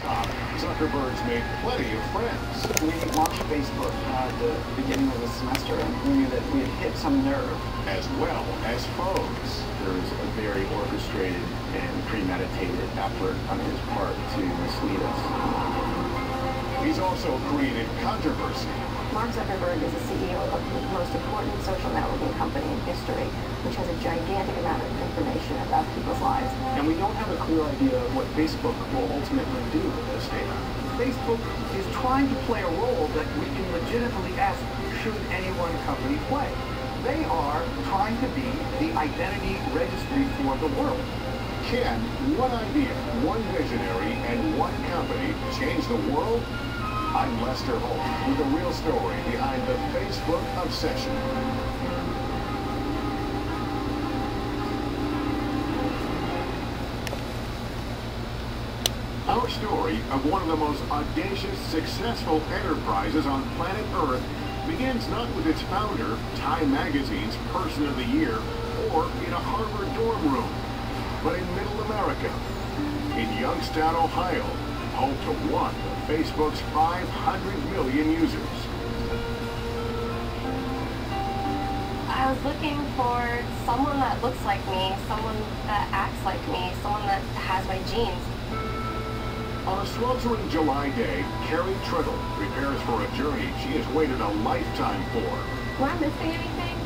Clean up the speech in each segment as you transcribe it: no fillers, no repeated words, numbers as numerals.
Zuckerberg's made plenty of friends. We launched Facebook at the beginning of the semester, and we knew that we had hit some nerve. As well as foes. There's a very orchestrated and premeditated effort on his part to mislead us. He's also created controversy. Mark Zuckerberg is the CEO of the most important social networking company in history, which has a gigantic amount of information about people's lives. And we don't have a clear idea of what Facebook will ultimately do with this data. Facebook is trying to play a role that we can legitimately ask, should any one company play? They are trying to be the identity registry for the world. Can one idea, one visionary, and one company change the world? I'm Lester Holt with the real story behind the Facebook obsession. Our story of one of the most audacious, successful enterprises on planet Earth begins not with its founder, Time Magazine's Person of the Year, or in a Harvard dorm room, but in Middle America, in Youngstown, Ohio, home to one of Facebook's 500 million users. I was looking for someone that looks like me, someone that acts like me, someone that has my genes. On a sweltering July day, Carrie Triddle prepares for a journey she has waited a lifetime for. Am I missing anything?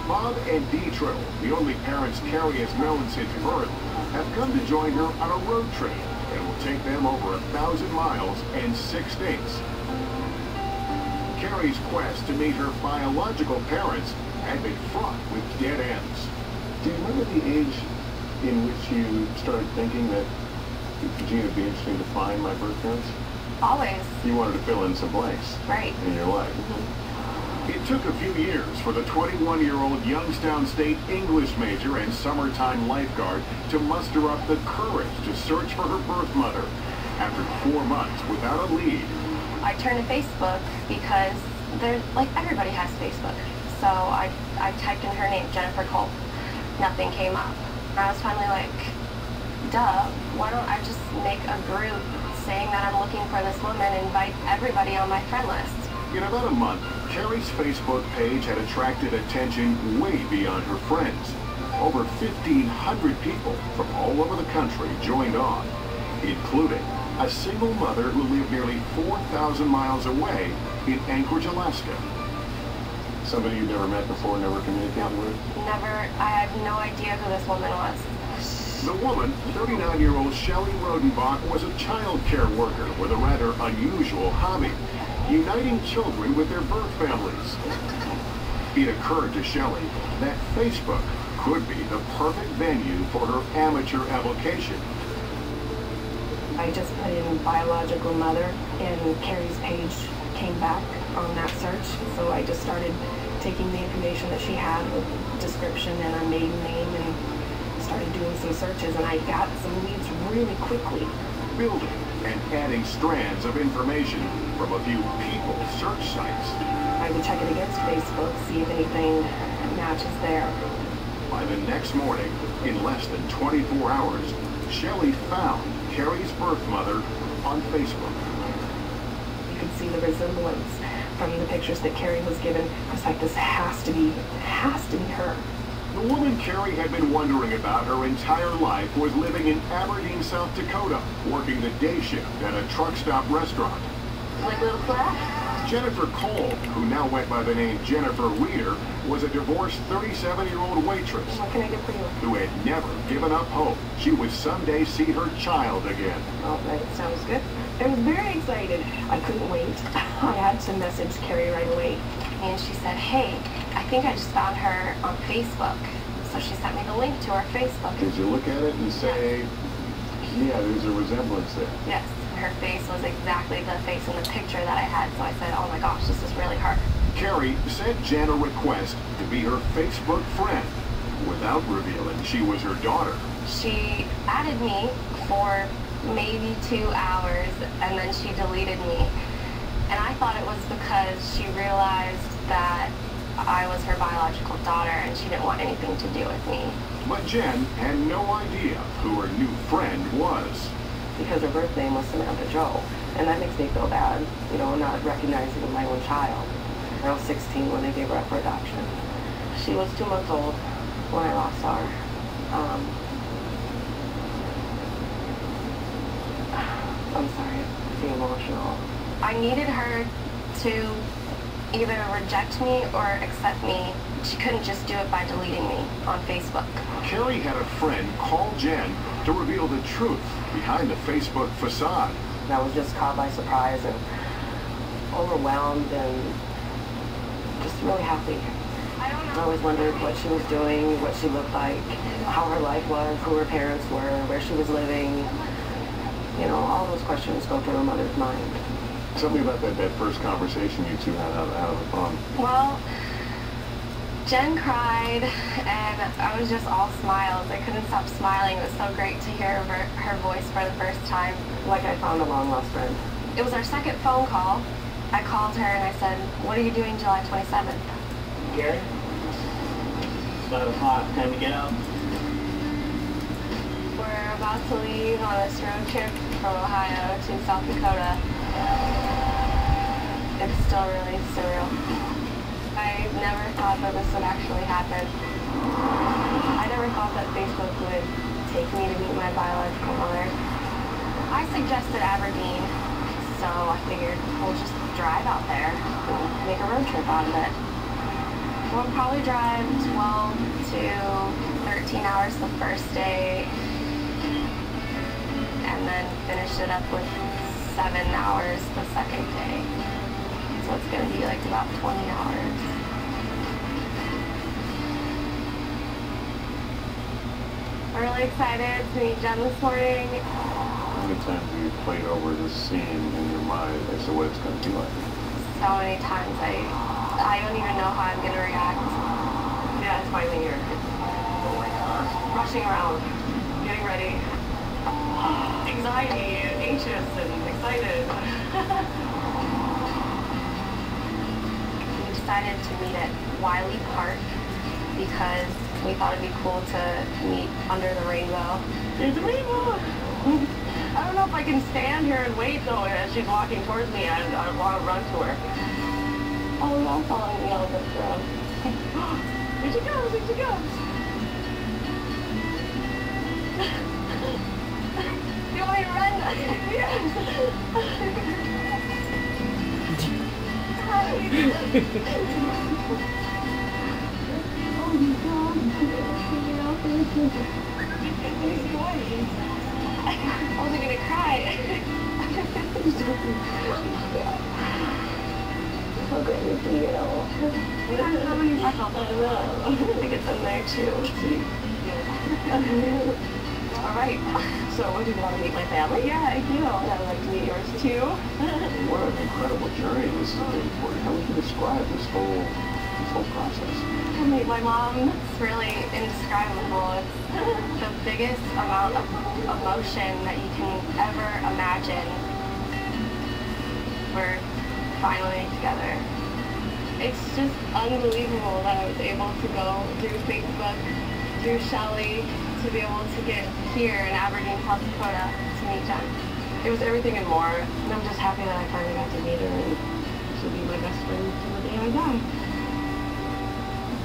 Bob and Dee Triddle, the only parents Carrie has known since birth, have come to join her on a road trip and will take them over 1,000 miles and 6 states. Carrie's quest to meet her biological parents had been fraught with dead ends. Do you remember the age in which you started thinking that, gee, it'd be interesting to find my birth parents? Always. You wanted to fill in some blanks. Right. In your life. It took a few years for the 21-year-old Youngstown State English major and summertime lifeguard to muster up the courage to search for her birth mother. After 4 months without a lead, I turned to Facebook because everybody has Facebook. So I typed in her name, Jennifer Cole. Nothing came up. I was finally like, duh, why don't I just make a group saying that I'm looking for this woman and invite everybody on my friend list. In about a month, Carrie's Facebook page had attracted attention way beyond her friends. Over 1,500 people from all over the country joined on, including a single mother who lived nearly 4,000 miles away in Anchorage, Alaska. Somebody you'd never met before, never communicated with? Never. I had no idea who this woman was. The woman, 39-year-old Shelley Rodenbach, was a child care worker with a rather unusual hobby, uniting children with their birth families. It occurred to Shelley that Facebook could be the perfect venue for her amateur avocation. I just put in biological mother, and Carrie's page came back on that search, so I just started taking the information that she had with description and her maiden name and started doing some searches, and I got some leads really quickly. Building and adding strands of information from a few people search sites. I would check it against Facebook, see if anything matches there. By the next morning, in less than 24 hours, Shelley found Carrie's birth mother on Facebook. You could see the resemblance from the pictures that Carrie was given. I was like, this has to be her. The woman Carrie had been wondering about her entire life was living in Aberdeen, South Dakota, working the day shift at a truck stop restaurant. Like little class? Jennifer Cole, who now went by the name Jennifer Weeder, was a divorced 37-year-old waitress What can I do for you? who had never given up hope she would someday see her child again. All right, sounds good. I was very excited. I couldn't wait. I had to message Carrie right away. And she said, hey, I think I just found her on Facebook. So she sent me the link to her Facebook. Did you look at it and say, yeah, there's a resemblance there? Yes, her face was exactly the face in the picture that I had. So I said, oh my gosh, this is really her. Carrie sent Jen a request to be her Facebook friend without revealing she was her daughter. She added me for maybe 2 hours, and then she deleted me. And I thought it was because she realized that I was her biological daughter and she didn't want anything to do with me. But Jen had no idea who her new friend was. because her birth name was Samantha Jo. And that makes me feel bad, you know, not recognizing my own child. I was 16 when they gave her up for adoption. She was 2 months old when I lost her. I'm sorry, I'm being emotional. I needed her to either reject me or accept me. She couldn't just do it by deleting me on Facebook. Carrie had a friend call Jen to reveal the truth behind the Facebook facade. I was just caught by surprise and overwhelmed and just really happy. I always wondered what she was doing, what she looked like, how her life was, who her parents were, where she was living. You know, all those questions go through a mother's mind. Tell me about that first conversation you two had out of the phone. Well, Jen cried, and I was just all smiles. I couldn't stop smiling. It was so great to hear her voice for the first time. Like I found a long-lost friend. It was our second phone call. I called her and I said, "What are you doing July 27th? Gary? It's 5 o'clock. Time to get out. We're about to leave on this road trip from Ohio to South Dakota. It's still really surreal. I never thought that this would actually happen. I never thought that Facebook would take me to meet my biological mother. I suggested Aberdeen, so I figured we'll just drive out there and make a road trip out of it. We'll probably drive 12 to 13 hours the first day, and then finish it up with 7 hours the second day. So it's going to be like about 20 hours. I'm really excited to meet Jen this morning. How many times have you played over this scene in your mind as to what it's going to be like? So many times. I don't even know how I'm going to react. Yeah, it's finally here. Oh my gosh. Rushing around, getting ready. Anxiety, and anxious, and excited. We decided to meet at Wiley Park because we thought it'd be cool to meet under the rainbow. There's a rainbow! I don't know if I can stand here and wait though as she's walking towards me. I want to run to her. Oh, you're not following me on this road. Here she goes, here she goes. You want me to run? Yes. Hi. Oh my God. I wasn't gonna cry. So great to see you. I felt that. I think it's in there too. All right. So, do you want to meet my family? Yeah, I do. And I'd like to meet yours too. What an incredible journey this has been for you. How would you describe this whole process? To meet my mom, it's really indescribable. It's the biggest amount of emotion that you can ever imagine. We're finally together. It's just unbelievable that I was able to go through Facebook, through Shelley, to be able to get here in Aberdeen, South Dakota to meet Jen. It was everything and more. And I'm just happy that I finally got to meet her and she'll be my best friend till the day I die.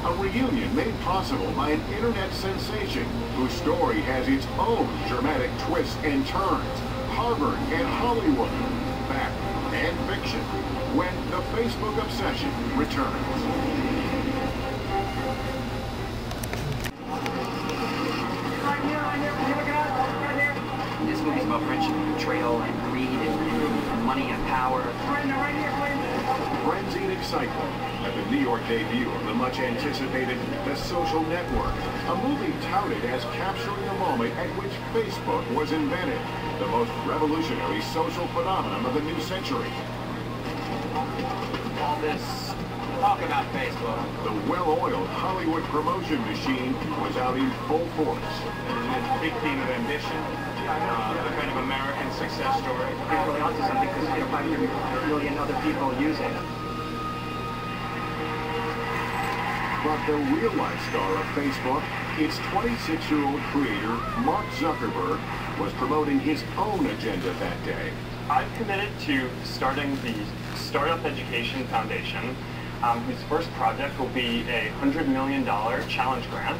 A reunion made possible by an internet sensation whose story has its own dramatic twists and turns. Harvard and Hollywood, fact and fiction, when the Facebook obsession returns. This movie's about friendship and betrayal and greed and money and power. Frenzied excitement at the New York debut of the much-anticipated The Social Network, a movie touted as capturing the moment at which Facebook was invented, the most revolutionary social phenomenon of the new century. All this talk about Facebook. The well-oiled Hollywood promotion machine was out in full force. And a big theme of ambition, the kind of American success story. It's really onto something because 500 million other people use it. But the real-life star of Facebook, its 26-year-old creator, Mark Zuckerberg, was promoting his own agenda that day. I've committed to starting the Startup Education Foundation, whose first project will be a $100 million challenge grant.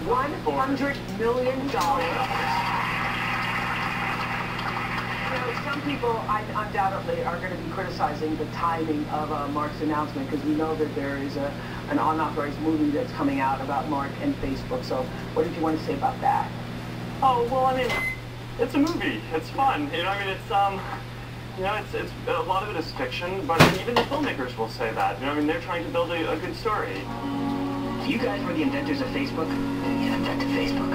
$100 million. Some people undoubtedly are going to be criticizing the timing of Mark's announcement, because we know that there is an unauthorized movie that's coming out about Mark and Facebook. So what did you want to say about that? Oh, well, I mean, it's a movie. It's fun. You know, I mean, it's it's a lot of it is fiction, but even the filmmakers will say that. You know, I mean, they're trying to build a good story. You guys were the inventors of Facebook? You invented Facebook.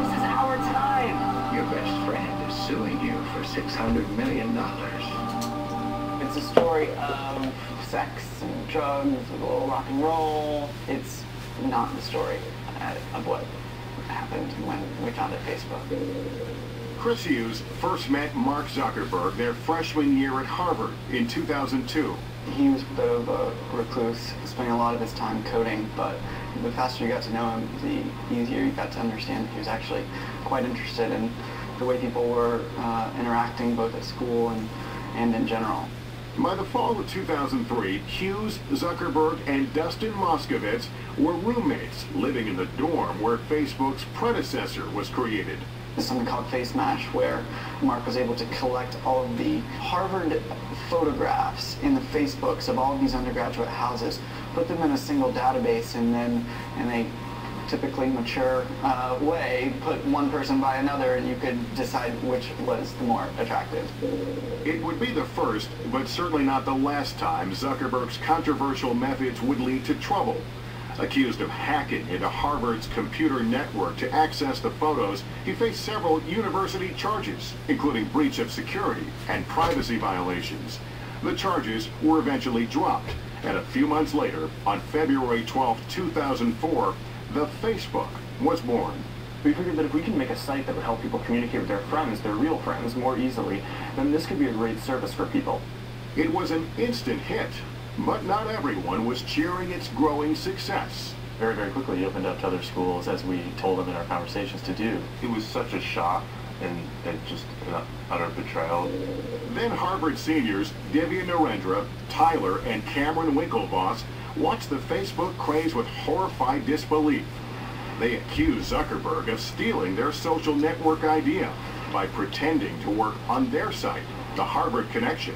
This is our time. Your best friend is suing you for $600 million. It's a story of sex and drugs, a little rock and roll. It's not the story of what happened when we founded Facebook. Chris Hughes first met Mark Zuckerberg their freshman year at Harvard in 2002. He was a bit of a recluse, spending a lot of his time coding, but the faster you got to know him, the easier you got to understand that he was actually quite interested in the way people were interacting both at school and in general. By the fall of 2003, Hughes, Zuckerberg, and Dustin Moskovitz were roommates living in the dorm where Facebook's predecessor was created. Something called Face Mash, where Mark was able to collect all of the Harvard photographs in the Facebooks of all of these undergraduate houses, put them in a single database, and then in a typically mature way, put one person by another, and you could decide which was the more attractive. It would be the first, but certainly not the last time, Zuckerberg's controversial methods would lead to trouble. Accused of hacking into Harvard's computer network to access the photos, he faced several university charges, including breach of security and privacy violations. The charges were eventually dropped, and a few months later, on February 12, 2004, the Facebook was born. We figured that if we can make a site that would help people communicate with their friends, their real friends, more easily, then this could be a great service for people. It was an instant hit, but not everyone was cheering its growing success. Very, very quickly, it opened up to other schools, as we told them in our conversations to do. It was such a shock and just an utter betrayal. Then Harvard seniors Divya Narendra, Tyler, and Cameron Winklevoss watched the Facebook craze with horrified disbelief. They accused Zuckerberg of stealing their social network idea by pretending to work on their site, the Harvard Connection.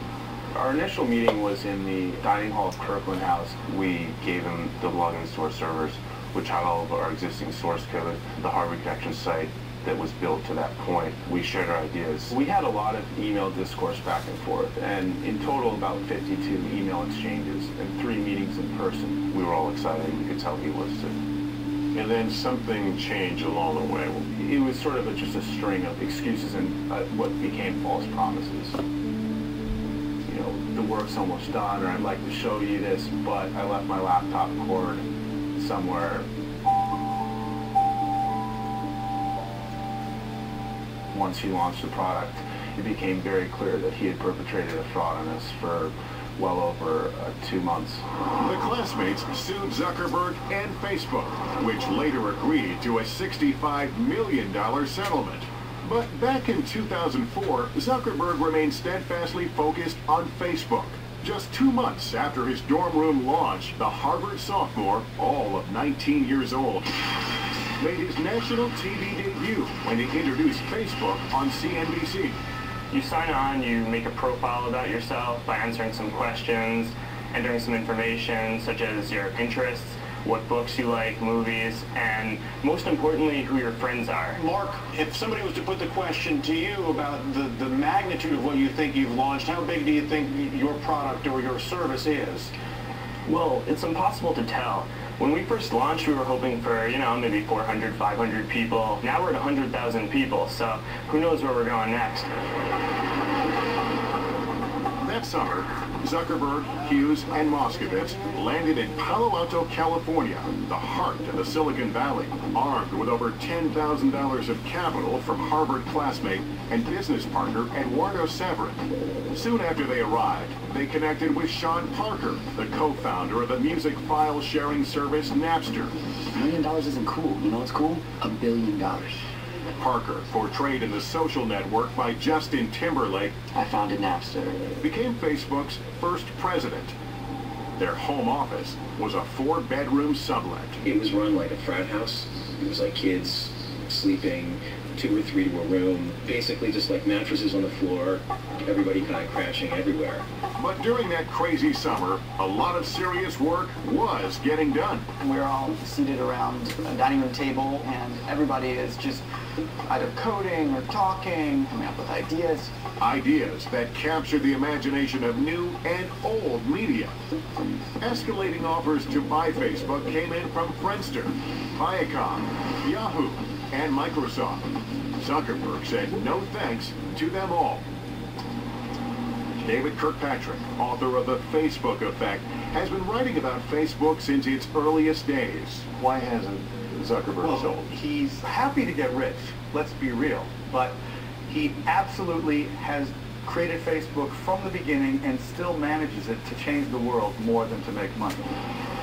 Our initial meeting was in the dining hall of Kirkland House. We gave him the logins to our servers, which had all of our existing source code, the Harvard Connection site that was built to that point. We shared our ideas. We had a lot of email discourse back and forth, and in total about 52 email exchanges and 3 meetings in person. We were all excited. We could tell he was too. And then something changed along the way. It was sort of just a string of excuses and what became false promises. You know, the work's almost done, or I'd like to show you this, but I left my laptop cord somewhere. Once he launched the product, it became very clear that he had perpetrated a fraud on us for well over 2 months. The classmates sued Zuckerberg and Facebook, which later agreed to a $65 million settlement. But back in 2004, Zuckerberg remained steadfastly focused on Facebook. Just 2 months after his dorm room launch, the Harvard sophomore, all of 19 years old, made his national TV debut when he introduced Facebook on CNBC. You sign on, you make a profile about yourself by answering some questions, entering some information such as your interests, what books you like, movies, and most importantly, who your friends are. Mark, if somebody was to put the question to you about the magnitude of what you think you've launched, how big do you think your product or your service is? Well, it's impossible to tell. When we first launched, we were hoping for, maybe 400, 500 people. Now we're at 100,000 people, so who knows where we're going next. That summer, Zuckerberg, Hughes, and Moskowitz landed in Palo Alto, California, the heart of the Silicon Valley, armed with over $10,000 of capital from Harvard classmate and business partner Eduardo Severin. Soon after they arrived, they connected with Sean Parker, the co-founder of the music file sharing service Napster. $1 million isn't cool. You know what's cool? $1 billion. Parker, portrayed in The Social Network by Justin Timberlake, I founded Napster. became Facebook's first president. Their home office was a 4-bedroom sublet. It was run like a frat house. It was like kids sleeping 2 or 3 to a room, basically just like mattresses on the floor, everybody kind of crashing everywhere. But during that crazy summer, a lot of serious work was getting done. We were all seated around a dining room table, and everybody is just either coding or talking, coming up with ideas. Ideas that captured the imagination of new and old media. Escalating offers to buy Facebook came in from Friendster, Viacom, Yahoo, and Microsoft. Zuckerberg said no thanks to them all. David Kirkpatrick, author of The Facebook Effect, has been writing about Facebook since its earliest days. Why hasn't Zuckerberg sold? He's happy to get rich, let's be real, but he absolutely has created Facebook from the beginning and still manages it to change the world more than to make money.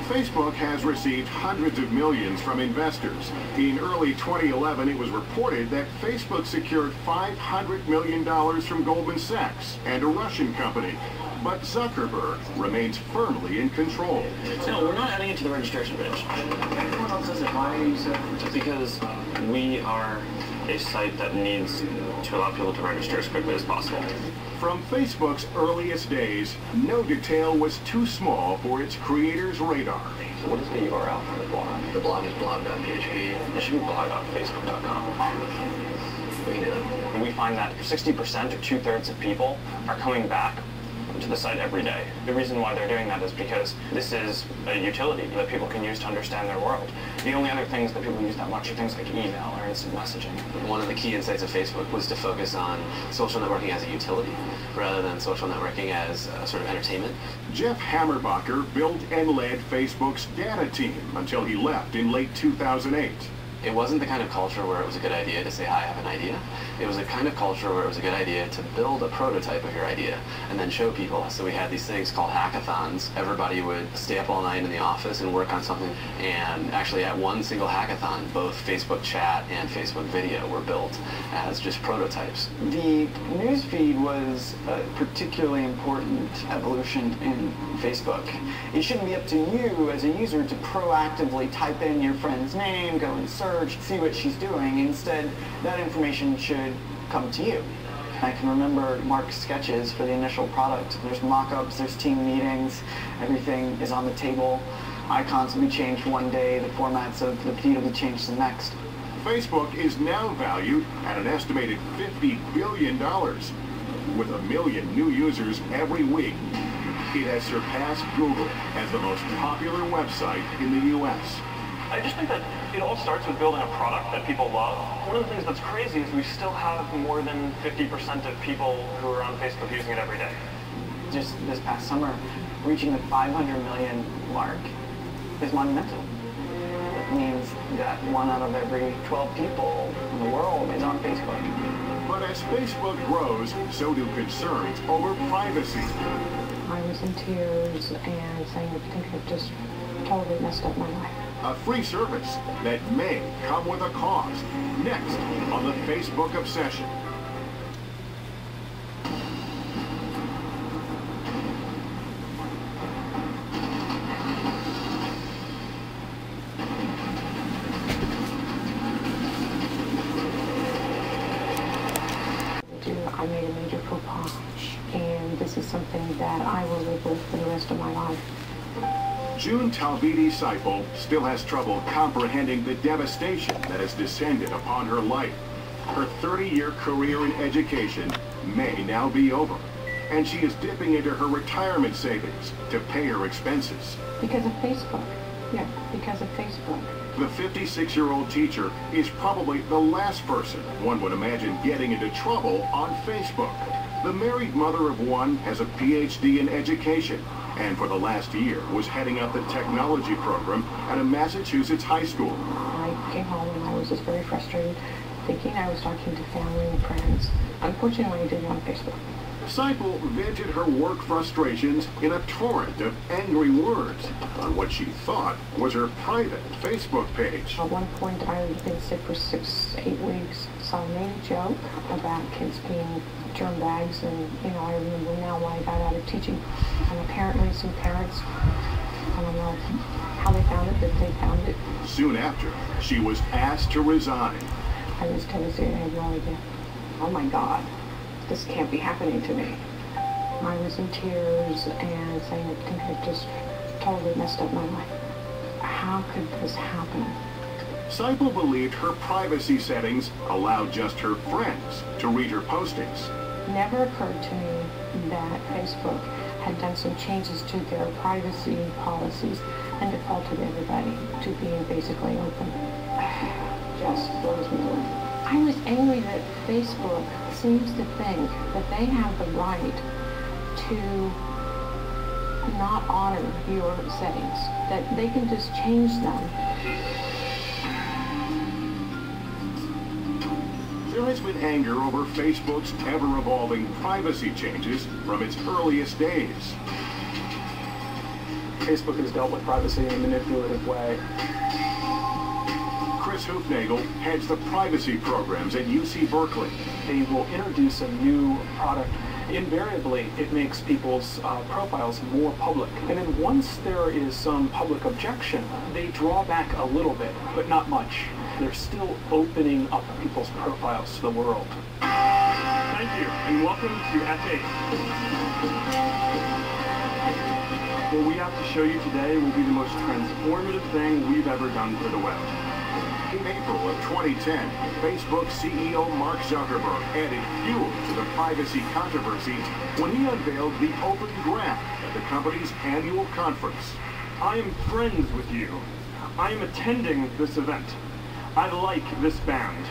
Facebook has received hundreds of millions from investors. In early 2011, it was reported that Facebook secured $500 million from Goldman Sachs and a Russian company. But Zuckerberg remains firmly in control. No, we're not adding it to the registration page. Everyone else does it. Why are you so? Because we are a site that needs to allow people to register as quickly as possible. From Facebook's earliest days, no detail was too small for its creators' radar. So what is the URL for the blog? The blog is blog.php. It should be blog.facebook.com. We find that 60% or 2/3 of people are coming back to the site every day. The reason why they're doing that is because this is a utility that people can use to understand their world. The only other things that people use that much are things like email or instant messaging. One of the key insights of Facebook was to focus on social networking as a utility rather than social networking as a sort of entertainment. Jeff Hammerbacher built and led Facebook's data team until he left in late 2008. It wasn't the kind of culture where it was a good idea to say, hi, I have an idea. It was a kind of culture where it was a good idea to build a prototype of your idea and then show people. So we had these things called hackathons. Everybody would stay up all night in the office and work on something. And actually at one single hackathon, both Facebook chat and Facebook video were built as just prototypes. The newsfeed was a particularly important evolution in Facebook. It shouldn't be up to you as a user to proactively type in your friend's name, go and search, see what she's doing. Instead, that information should come to you. I can remember Mark's sketches for the initial product. There's mock-ups, there's team meetings, everything is on the table. Icons will be changed one day, the formats of the feed will be changed the next. Facebook is now valued at an estimated $50 billion. With 1 million new users every week, it has surpassed Google as the most popular website in the U.S. I just think that it all starts with building a product that people love. One of the things that's crazy is we still have more than 50% of people who are on Facebook using it every day. Just this past summer, reaching the 500 million mark is monumental. It means that 1 out of every 12 people in the world is on Facebook. But as Facebook grows, so do concerns over privacy. I was in tears and saying, I think I've just totally messed up my life. A free service that may come with a cost. Next on the Facebook Obsession. I made a major faux pas, and this is something that I will live with for the rest of my life. June Talvidi-Seifel still has trouble comprehending the devastation that has descended upon her life. Her 30-year career in education may now be over, and she is dipping into her retirement savings to pay her expenses. Because of Facebook. Yeah, because of Facebook. The 56-year-old teacher is probably the last person one would imagine getting into trouble on Facebook. The married mother of one has a PhD in education, and for the last year was heading up the technology program at a Massachusetts high school. I came home and I was just very frustrated, thinking I was talking to family and friends. Unfortunately, I did it on Facebook. Seipel vented her work frustrations in a torrent of angry words on what she thought was her private Facebook page. At one point, I had been sick for 6-8 weeks, so I made a joke about kids being germ bags, and I remember now why I got out of teaching. And apparently some parents, I don't know how they found it, but they found it. Soon after, she was asked to resign. I was devastated. I had no idea. Oh my God, this can't be happening to me. I was in tears and saying I think I just totally messed up my life. How could this happen? Seipel believed her privacy settings allowed just her friends to read her postings. It never occurred to me that Facebook had done some changes to their privacy policies and defaulted everybody to being basically open. Just blows me away. I was angry that Facebook seems to think that they have the right to not honor your settings, that they can just change them. There has been anger over Facebook's ever-evolving privacy changes from its earliest days. Facebook has dealt with privacy in a manipulative way. Chris Hoofnagel heads the privacy programs at UC Berkeley. They will introduce a new product. Invariably, it makes people's profiles more public. And then once there is some public objection, they draw back a little bit, but not much. They're still opening up people's profiles to the world. Thank you, and welcome to F8. What we have to show you today will be the most transformative thing we've ever done for the web. In April of 2010, Facebook CEO Mark Zuckerberg added fuel to the privacy controversy when he unveiled the Open Graph at the company's annual conference. I am friends with you. I am attending this event. I like this band.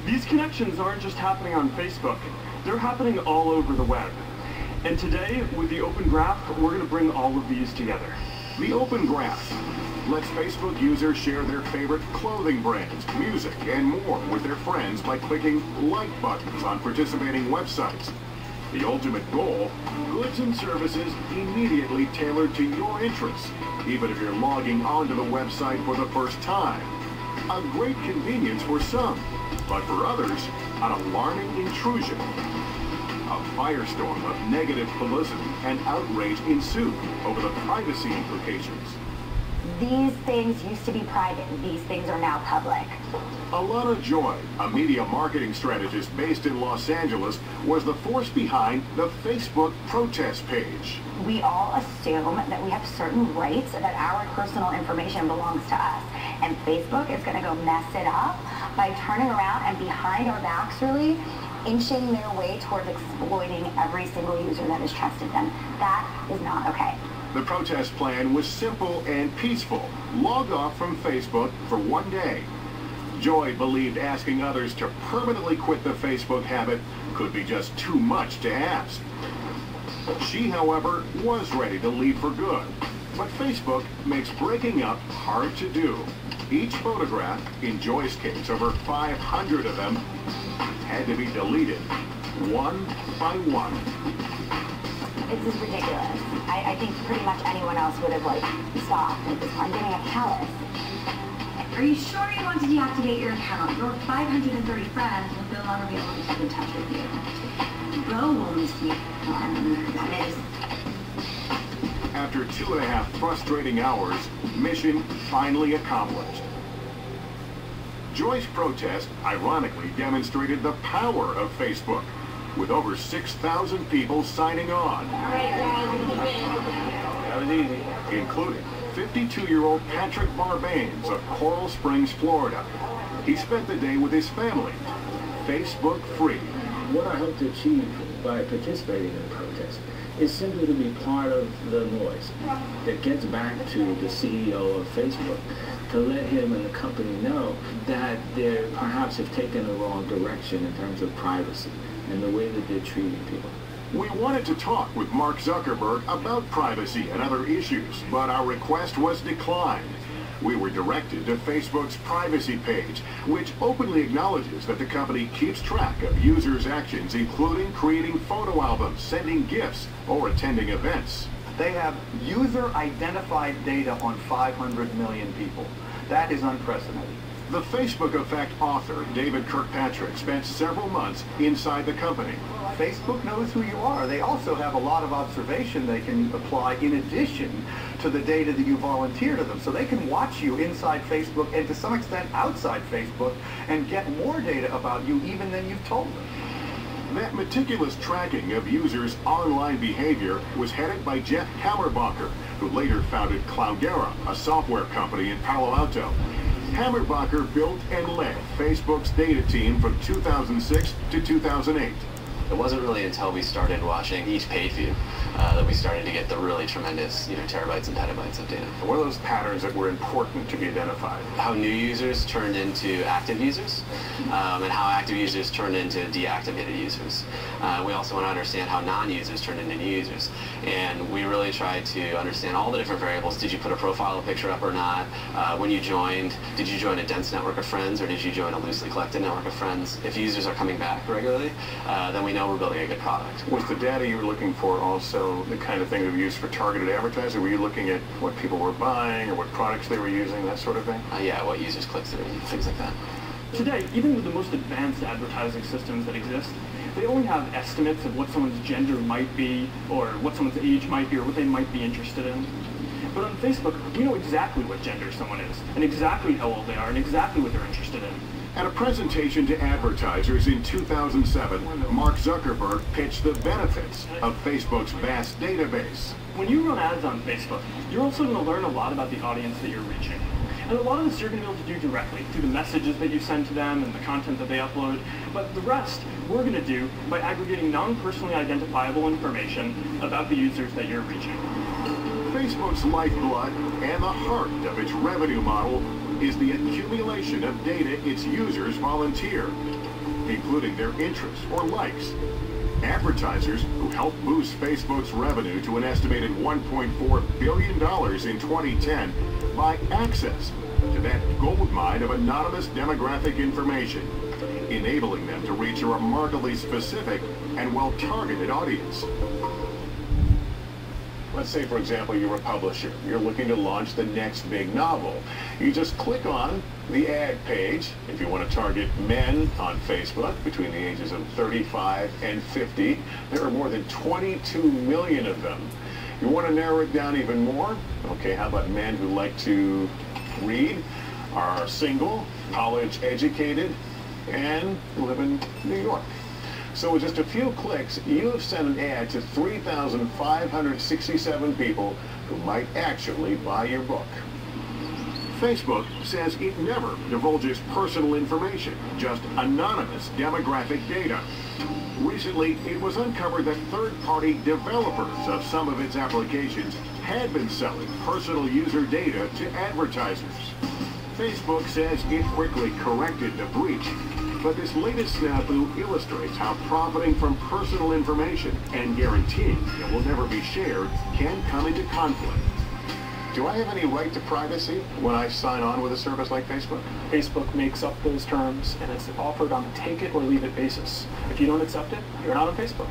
These connections aren't just happening on Facebook. They're happening all over the web. And today, with the Open Graph, we're going to bring all of these together. The Open Graph lets Facebook users share their favorite clothing brands, music, and more with their friends by clicking like buttons on participating websites. The ultimate goal, goods and services immediately tailored to your interests, even if you're logging onto the website for the first time. A great convenience for some, but for others, an alarming intrusion. A firestorm of negative publicity and outrage ensued over the privacy implications. These things used to be private, and these things are now public. Alana Joy, a media marketing strategist based in Los Angeles, was the force behind the Facebook protest page. We all assume that we have certain rights, that our personal information belongs to us. And Facebook is going to go mess it up by turning around and behind our backs, really, inching their way towards exploiting every single user that has trusted them. That is not okay. The protest plan was simple and peaceful. Log off from Facebook for one day. Joy believed asking others to permanently quit the Facebook habit could be just too much to ask. She, however, was ready to leave for good. But Facebook makes breaking up hard to do. Each photograph, in Joy's case over 500 of them, had to be deleted one by one. It's just ridiculous. I think pretty much anyone else would have, stopped at this point. I'm getting a callous. Are you sure you want to deactivate your account? Your 530 friends will no longer be able to keep in touch with you. Go will need to be that is. After 2.5 frustrating hours, mission finally accomplished. Joy's protest, ironically, demonstrated the power of Facebook, with over 6,000 people signing on. That was easy. Including 52-year-old Patrick Barbanes of Coral Springs, Florida. He spent the day with his family, Facebook free. What I hope to achieve by participating in the protest is simply to be part of the noise that gets back to the CEO of Facebook, to let him and the company know that they perhaps have taken the wrong direction in terms of privacy. and the way that they're treating people. We wanted to talk with Mark Zuckerberg about privacy and other issues, but our request was declined. We were directed to Facebook's privacy page, which openly acknowledges that the company keeps track of users' actions, including creating photo albums, sending gifts, or attending events. They have user-identified data on 500 million people. That is unprecedented. The Facebook Effect author, David Kirkpatrick, spent several months inside the company. Facebook knows who you are. They also have a lot of observation they can apply in addition to the data that you volunteer to them. So they can watch you inside Facebook and to some extent outside Facebook and get more data about you even than you've told them. That meticulous tracking of users' online behavior was headed by Jeff Hammerbacher, who later founded Cloudera, a software company in Palo Alto. Hammerbacher built and led Facebook's data team from 2006 to 2008. It wasn't really until we started watching each page view that we started to get the really tremendous, terabytes and petabytes of data. What are those patterns that were important to be identified? How new users turned into active users, and how active users turned into deactivated users. We also want to understand how non-users turned into new users. And we really tried to understand all the different variables. Did you put a profile picture up or not? When you joined, did you join a dense network of friends or did you join a loosely collected network of friends? If users are coming back regularly, then we know we're building a good product. Was the data you were looking for also the kind of thing that we used for targeted advertising? Were you looking at what people were buying or what products they were using, that sort of thing? Yeah, what users clicked through, things like that. Today, even with the most advanced advertising systems that exist, they only have estimates of what someone's gender might be, or what someone's age might be, or what they might be interested in. But on Facebook, we know exactly what gender someone is, and exactly how old they are, and exactly what they're interested in. At a presentation to advertisers in 2007, Mark Zuckerberg pitched the benefits of Facebook's vast database. When you run ads on Facebook, you're also going to learn a lot about the audience that you're reaching. And a lot of this you're going to be able to do directly through the messages that you send to them and the content that they upload. But the rest we're going to do by aggregating non-personally identifiable information about the users that you're reaching. Facebook's lifeblood and the heart of its revenue model is the accumulation of data its users volunteer, including their interests or likes. Advertisers who help boost Facebook's revenue to an estimated $1.4 billion in 2010 buy access to that gold mine of anonymous demographic information, enabling them to reach a remarkably specific and well-targeted audience. Let's say, for example, you're a publisher. You're looking to launch the next big novel. You just click on the ad page. If you want to target men on Facebook between the ages of 35 and 50, there are more than 22 million of them. You want to narrow it down even more? Okay, how about men who like to read, are single, college educated, and live in New York? So with just a few clicks, you have sent an ad to 3,567 people who might actually buy your book. Facebook says it never divulges personal information, just anonymous demographic data. Recently, it was uncovered that third-party developers of some of its applications had been selling personal user data to advertisers. Facebook says it quickly corrected the breach. But this latest snafu illustrates how profiting from personal information and guaranteeing it will never be shared can come into conflict. Do I have any right to privacy when I sign on with a service like Facebook? Facebook makes up those terms, and it's offered on a take-it-or-leave-it basis. If you don't accept it, you're not on Facebook.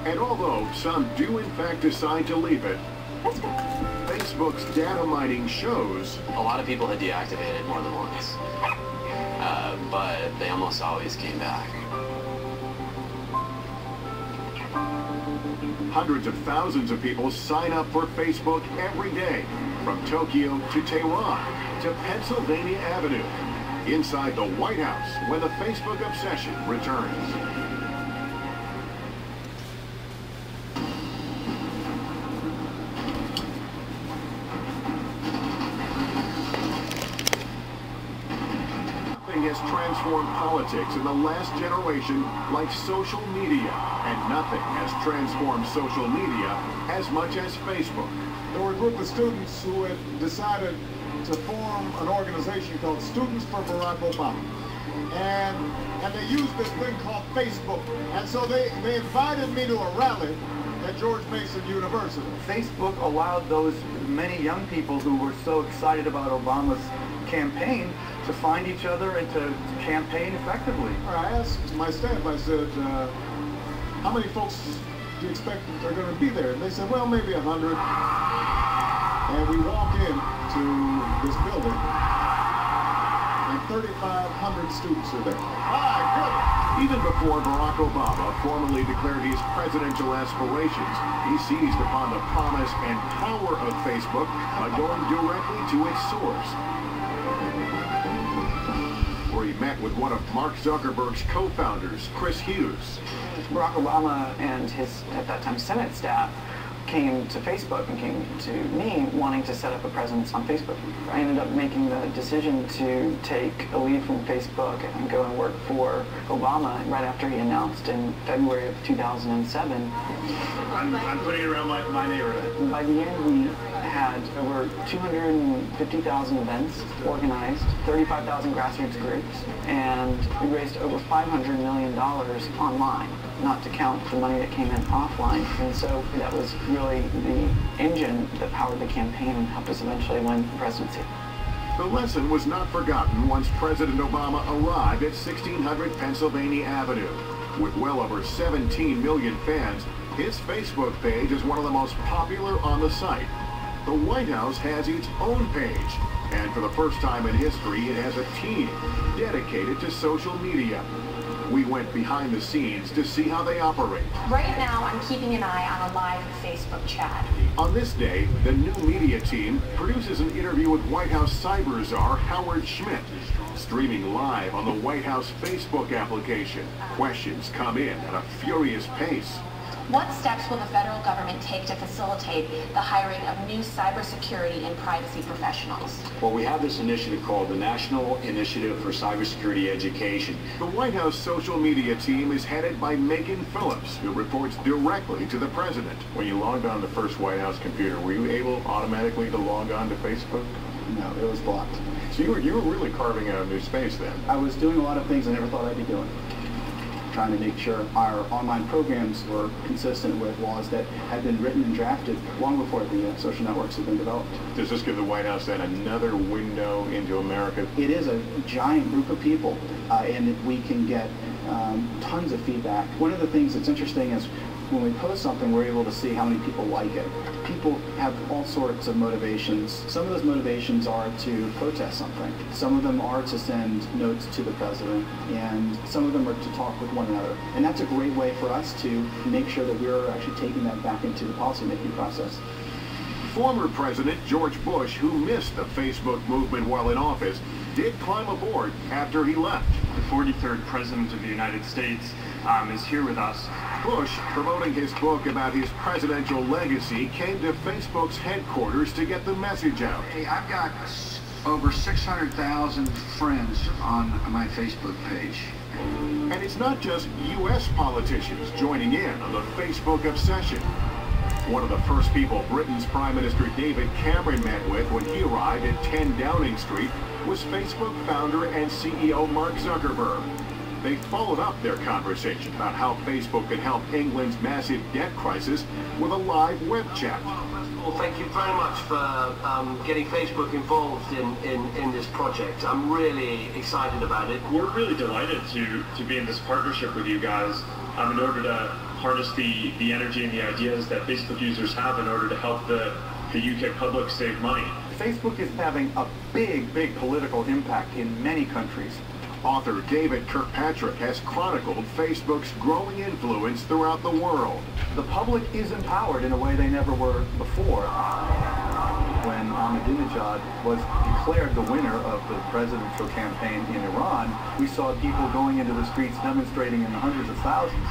And although some do in fact decide to leave it, Facebook's data mining shows a lot of people had deactivated more than once, but they almost always came back. Hundreds of thousands of people sign up for Facebook every day, from Tokyo to Tehran to Pennsylvania Avenue, inside the White House when the Facebook obsession returns. Has transformed politics in the last generation like social media, and nothing has transformed social media as much as Facebook. There were a group of students who had decided to form an organization called Students for Barack Obama. and they used this thing called Facebook. And so they invited me to a rally at George Mason University. Facebook allowed those many young people who were so excited about Obama's campaign to find each other and to campaign effectively. I asked my staff, I said, how many folks do you expect are going to be there? And they said, well, maybe 100. And we walk into this building, and 3,500 students are there. My goodness! Even before Barack Obama formally declared his presidential aspirations, he seized upon the promise and power of Facebook by going directly to its source, where he met with one of Mark Zuckerberg's co-founders, Chris Hughes. Barack Obama and his, at that time, Senate staff came to Facebook and came to me wanting to set up a presence on Facebook. I ended up making the decision to take a leave from Facebook and go and work for Obama right after he announced in February of 2007. I'm putting it around my neighborhood. By the end, we had over 250,000 events organized, 35,000 grassroots groups, and we raised over $500 million online, not to count the money that came in offline. And so that was really the engine that powered the campaign and helped us eventually win the presidency. The lesson was not forgotten once President Obama arrived at 1600 Pennsylvania Avenue. With well over 17 million fans, his Facebook page is one of the most popular on the site. The White House has its own page, and for the first time in history, it has a team dedicated to social media. We went behind the scenes to see how they operate. Right now, I'm keeping an eye on a live Facebook chat. On this day, the new media team produces an interview with White House cyber czar Howard Schmidt, streaming live on the White House Facebook application. Questions come in at a furious pace. What steps will the federal government take to facilitate the hiring of new cybersecurity and privacy professionals? Well, we have this initiative called the National Initiative for Cybersecurity Education. The White House social media team is headed by Megan Phillips, who reports directly to the president. When you logged on the first White House computer, were you able automatically to log on to Facebook? No, it was blocked. So you were really carving out a new space then. I was doing a lot of things I never thought I'd be doing, trying to make sure our online programs were consistent with laws that had been written and drafted long before the social networks had been developed. Does this give the White House then another window into America? It is a giant group of people, and we can get tons of feedback. One of the things that's interesting is when we post something, we're able to see how many people like it. People have all sorts of motivations. Some of those motivations are to protest something. Some of them are to send notes to the president, and some of them are to talk with one another. And that's a great way for us to make sure that we're actually taking that back into the policymaking process. Former President George Bush, who missed the Facebook movement while in office, did climb aboard after he left. The 43rd President of the United States is here with us. Bush, promoting his book about his presidential legacy, came to Facebook's headquarters to get the message out. Hey, I've got over 600,000 friends on my Facebook page. And it's not just U.S. politicians joining in on the Facebook obsession. One of the first people Britain's Prime Minister David Cameron met with when he arrived at 10 Downing Street was Facebook founder and CEO Mark Zuckerberg. They followed up their conversation about how Facebook could help England's massive debt crisis with a live web chat. Well, thank you very much for getting Facebook involved in this project. I'm really excited about it. We're really delighted to be in this partnership with you guys in order to harness the energy and the ideas that Facebook users have in order to help the UK public save money. Facebook is having a big political impact in many countries. Author David Kirkpatrick has chronicled Facebook's growing influence throughout the world. The public is empowered in a way they never were before. When Ahmadinejad was declared the winner of the presidential campaign in Iran, we saw people going into the streets demonstrating in the hundreds of thousands.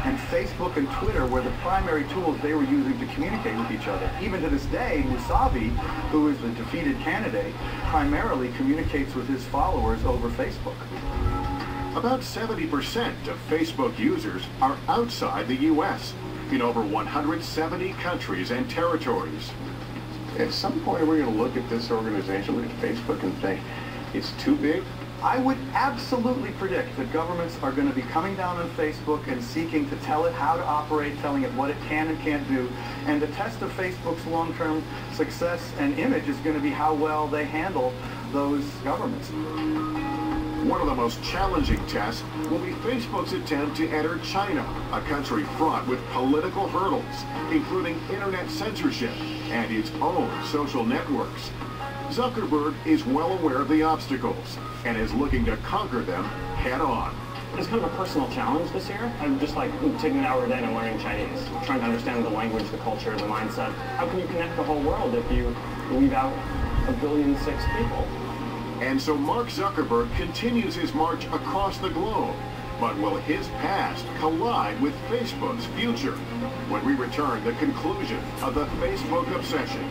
And Facebook and Twitter were the primary tools they were using to communicate with each other. Even to this day, Musavi, who is the defeated candidate, primarily communicates with his followers over Facebook. About 70% of Facebook users are outside the U.S., in over 170 countries and territories. At some point, we're going to look at this organization, look at Facebook, and think, it's too big? I would absolutely predict that governments are going to be coming down on Facebook and seeking to tell it how to operate, telling it what it can and can't do. And the test of Facebook's long-term success and image is going to be how well they handle those governments. One of the most challenging tests will be Facebook's attempt to enter China, a country fraught with political hurdles, including internet censorship and its own social networks. Zuckerberg is well aware of the obstacles and is looking to conquer them head-on. It's kind of a personal challenge this year. I'm just like taking an hour a day and learning Chinese, trying to understand the language, the culture, the mindset. How can you connect the whole world if you leave out 1.6 billion people? And so Mark Zuckerberg continues his march across the globe. But will his past collide with Facebook's future? When we return, the conclusion of the Facebook obsession.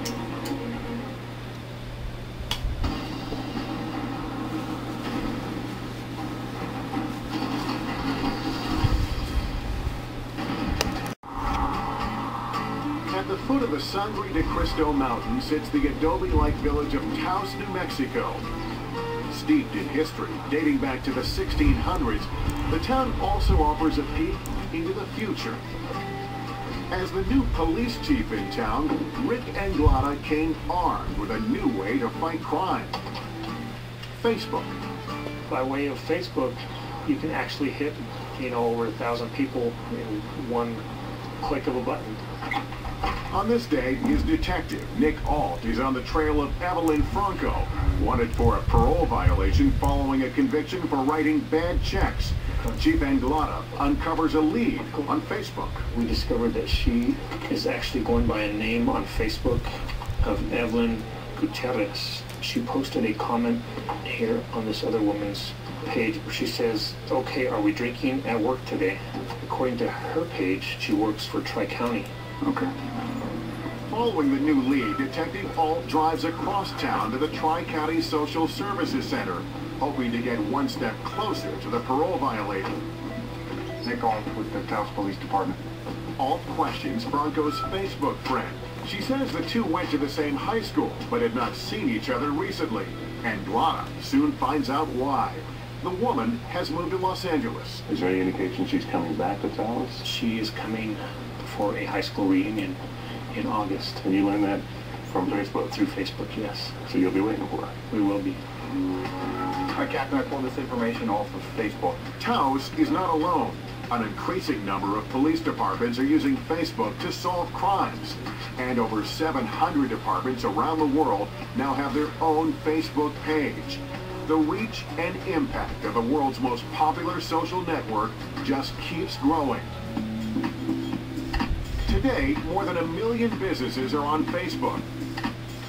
At the foot of the Sangre de Cristo Mountain sits the adobe-like village of Taos, New Mexico. Steeped in history, dating back to the 1600s, the town also offers a peek into the future. As the new police chief in town, Rick Anglada came armed with a new way to fight crime. Facebook. By way of Facebook, you can actually hit, over 1,000 people in one click of a button. On this day, his detective, Nick Alt, is on the trail of Evelyn Franco, wanted for a parole violation following a conviction for writing bad checks. Chief Anglada uncovers a lead on Facebook. We discovered that she is actually going by a name on Facebook of Evelyn Gutierrez. She posted a comment here on this other woman's page where she says, "Okay, are we drinking at work today?" According to her page, she works for Tri-County. Okay. Following the new lead, Detective Alt drives across town to the Tri-County Social Services Center, hoping to get one step closer to the parole violator. Nick Alt with the Taos Police Department. Alt questions Franco's Facebook friend. She says the two went to the same high school, but had not seen each other recently. Anglada soon finds out why. The woman has moved to Los Angeles. Is there any indication she's coming back to Taos? She is coming for a high school reunion in August. And you learned that from Facebook? Through Facebook, yes. So you'll be waiting for her? We will be. Hi, Captain. I pulled this information off of Facebook. Taos is not alone. An increasing number of police departments are using Facebook to solve crimes. And over 700 departments around the world now have their own Facebook page. The reach and impact of the world's most popular social network just keeps growing. Today, more than 1 million businesses are on Facebook,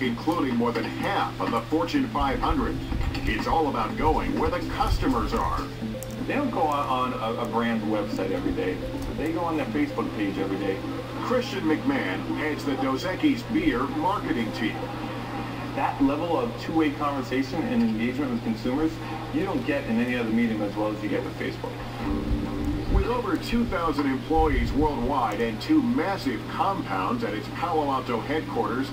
including more than half of the Fortune 500. It's all about going where the customers are. They don't go on a brand's website every day. They go on their Facebook page every day. Christian McMahon heads the Dos Equis beer marketing team. That level of two-way conversation and engagement with consumers, you don't get in any other medium as well as you get with Facebook. With over 2,000 employees worldwide and 2 massive compounds at its Palo Alto headquarters,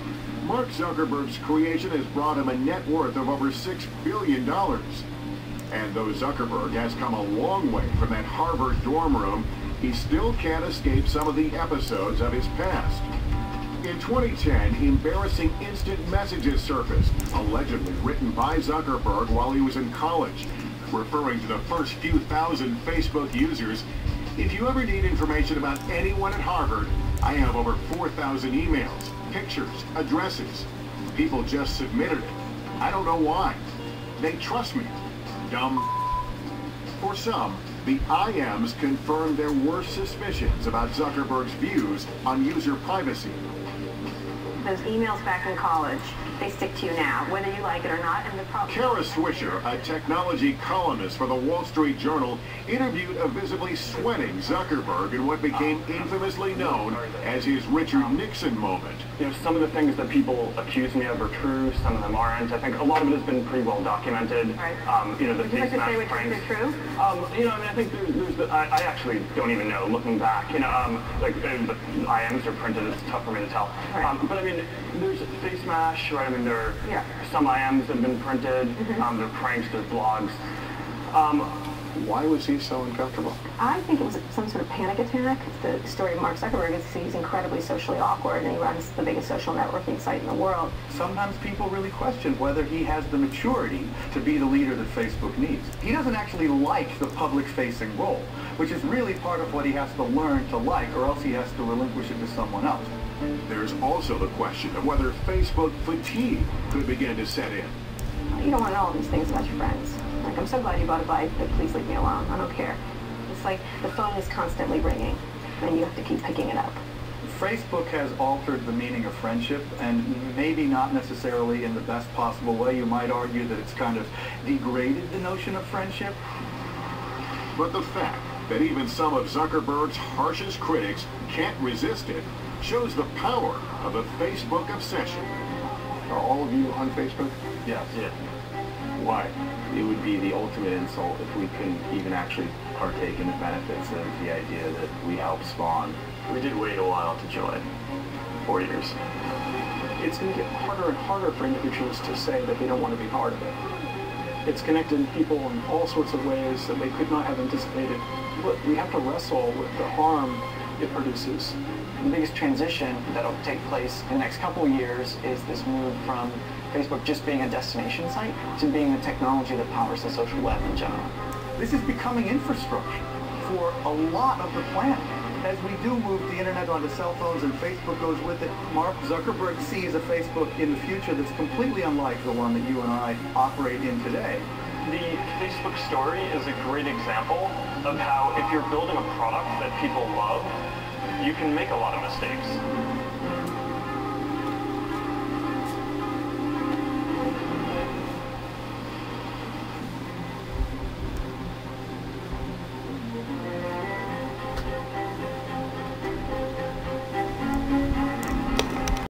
Mark Zuckerberg's creation has brought him a net worth of over $6 billion. And though Zuckerberg has come a long way from that Harvard dorm room, he still can't escape some of the episodes of his past. In 2010, embarrassing instant messages surfaced, allegedly written by Zuckerberg while he was in college, referring to the first few thousand Facebook users. If you ever need information about anyone at Harvard, I have over 4,000 emails, pictures, addresses. People just submitted it. I don't know why. They trust me. Dumb. For some, the IMs confirmed their worst suspicions about Zuckerberg's views on user privacy. Those emails back in college, they stick to you now, whether you like it or not, and the problem... Kara Swisher, a technology columnist for the Wall Street Journal, interviewed a visibly sweating Zuckerberg in what became infamously known as his Richard Nixon moment. Some of the things that people accuse me of are true, some of them aren't. I think a lot of it has been pretty well documented. Right. The Would you like to say which ones are true? I think I actually don't even know, looking back. The IMs are printed, it's tough for me to tell. Right. But I mean, there's Face Mash, right? I mean, there are some IMs that have been printed, there are pranks, there's blogs. Why was he so uncomfortable? I think it was some sort of panic attack. The story of Mark Zuckerberg is he's incredibly socially awkward, and he runs the biggest social networking site in the world. Sometimes people really question whether he has the maturity to be the leader that Facebook needs. He doesn't actually like the public-facing role, which is really part of what he has to learn to like, or else he has to relinquish it to someone else. There's also the question of whether Facebook fatigue could begin to set in. You don't want to know all these things about your friends. Like, I'm so glad you bought a bike, but please leave me alone. I don't care. It's like the phone is constantly ringing, and you have to keep picking it up. Facebook has altered the meaning of friendship, and maybe not necessarily in the best possible way. You might argue that it's kind of degraded the notion of friendship. But the fact that even some of Zuckerberg's harshest critics can't resist it shows the power of the Facebook obsession. Are all of you on Facebook? Yes. Yeah. Why? It would be the ultimate insult if we couldn't even actually partake in the benefits of the idea that we helped spawn. We did wait a while to join. 4 years. It's going to get harder and harder for individuals to say that they don't want to be part of it. It's connected people in all sorts of ways that they could not have anticipated. But we have to wrestle with the harm it produces. The biggest transition that will take place in the next couple of years is this move from Facebook just being a destination site to being the technology that powers the social web in general. This is becoming infrastructure for a lot of the planet. As we do move the internet onto cell phones and Facebook goes with it, Mark Zuckerberg sees a Facebook in the future that's completely unlike the one that you and I operate in today. The Facebook story is a great example of how if you're building a product that people love, you can make a lot of mistakes.